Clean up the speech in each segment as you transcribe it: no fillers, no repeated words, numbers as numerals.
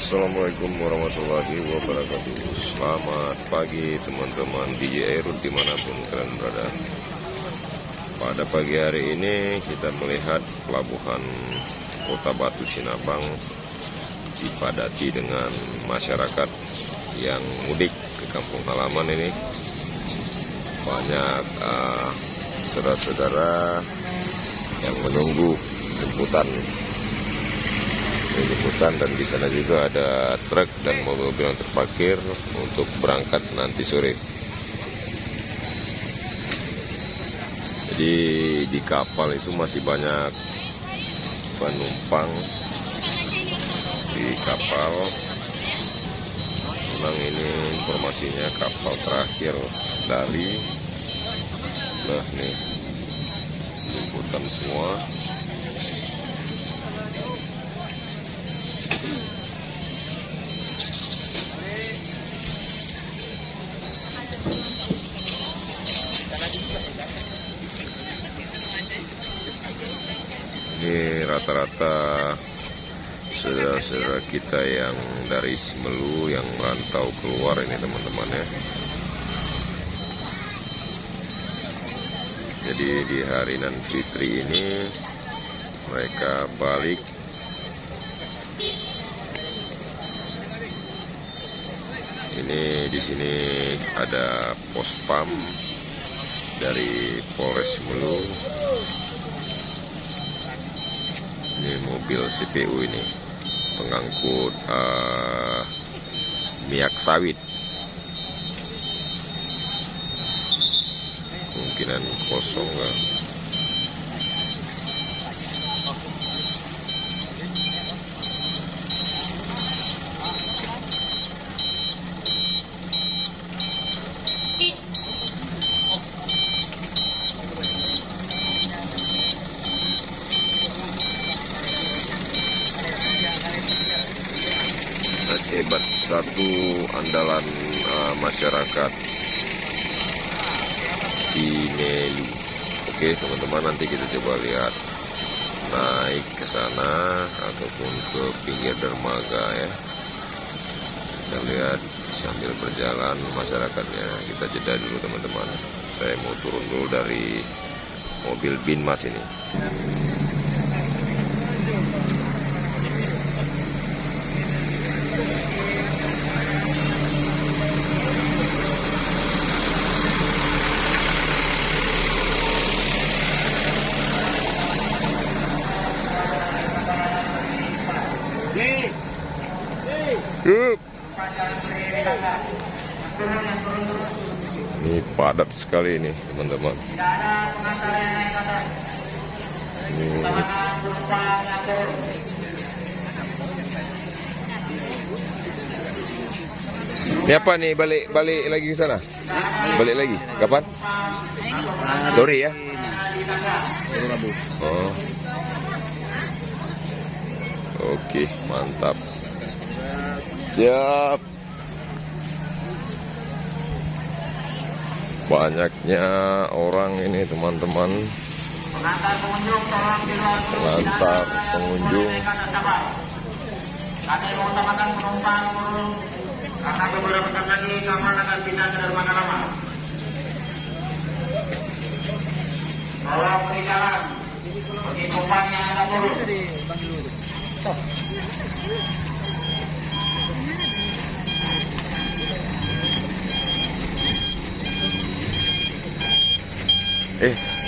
Assalamualaikum warahmatullahi wabarakatuh. Selamat pagi teman-teman DJ Airut dimanapun kalian berada. Pada pagi hari ini kita melihat pelabuhan Kota Batu Sinabang dipadati dengan masyarakat yang mudik ke kampung halaman ini. Banyak saudara-saudara yang menunggu jemputan, dan di sana juga ada truk dan mobil-mobil yang terparkir untuk berangkat nanti sore. Jadi di kapal itu masih banyak penumpang di kapal. Memang ini informasinya kapal terakhir dari nih jemputan semua. Ini rata-rata saudara-saudara kita yang dari Simelu yang merantau keluar ini teman-teman ya. Jadi di hari Nan Fitri ini mereka balik ini. Di sini ada pos pam dari Polres Simelu. Ini mobil CPU ini pengangkut minyak sawit, kemungkinan kosong kan. Hebat, satu andalan masyarakat Simelu. Oke teman-teman, nanti kita coba lihat naik ke sana ataupun ke pinggir dermaga ya. Kita lihat sambil berjalan masyarakatnya. Kita jeda dulu teman-teman. Saya mau turun dulu dari mobil Binmas ini. Ini padat sekali ini teman-teman. Ini apa nih, balik lagi ke sana? Balik lagi? Kapan? Sore ya? Oh. Oke, mantap. Siap. Banyaknya orang ini teman-teman. Pengantar pengunjung. Kami mengutamakan penumpang turun karena beberapa saat lagi kapal akan pindah ke dermaga lama. Tolong beri jalan bagi penumpang yang akan turun.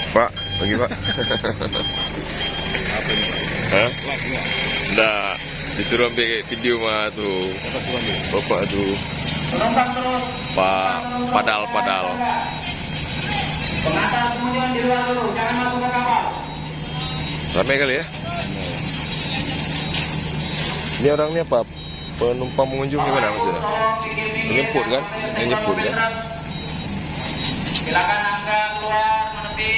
Pak, bagi Pak. Hah? Nggak, disuruh ambil video mah tuh. Bapak tuh. Penumpang terus. Pak, padal. Pengantar pengunjung di luar dulu, jangan masuk ke kapal. Ramai kali ya? Ini orangnya apa? Penumpang pengunjung gimana maksudnya? Menjemput kan? Silakan Anda keluar menepi.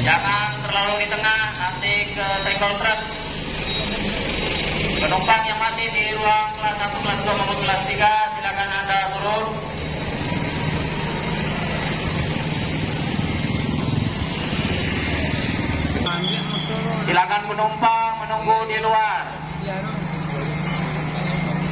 Jangan terlalu di tengah, nanti ke senggol truk. Penumpang yang masih di ruang kelas 1, kelas 2 maupun kelas 3, silakan Anda turun. Silakan penumpang menunggu di luar.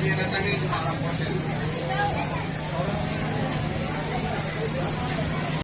Dia datangin cuma lapornya.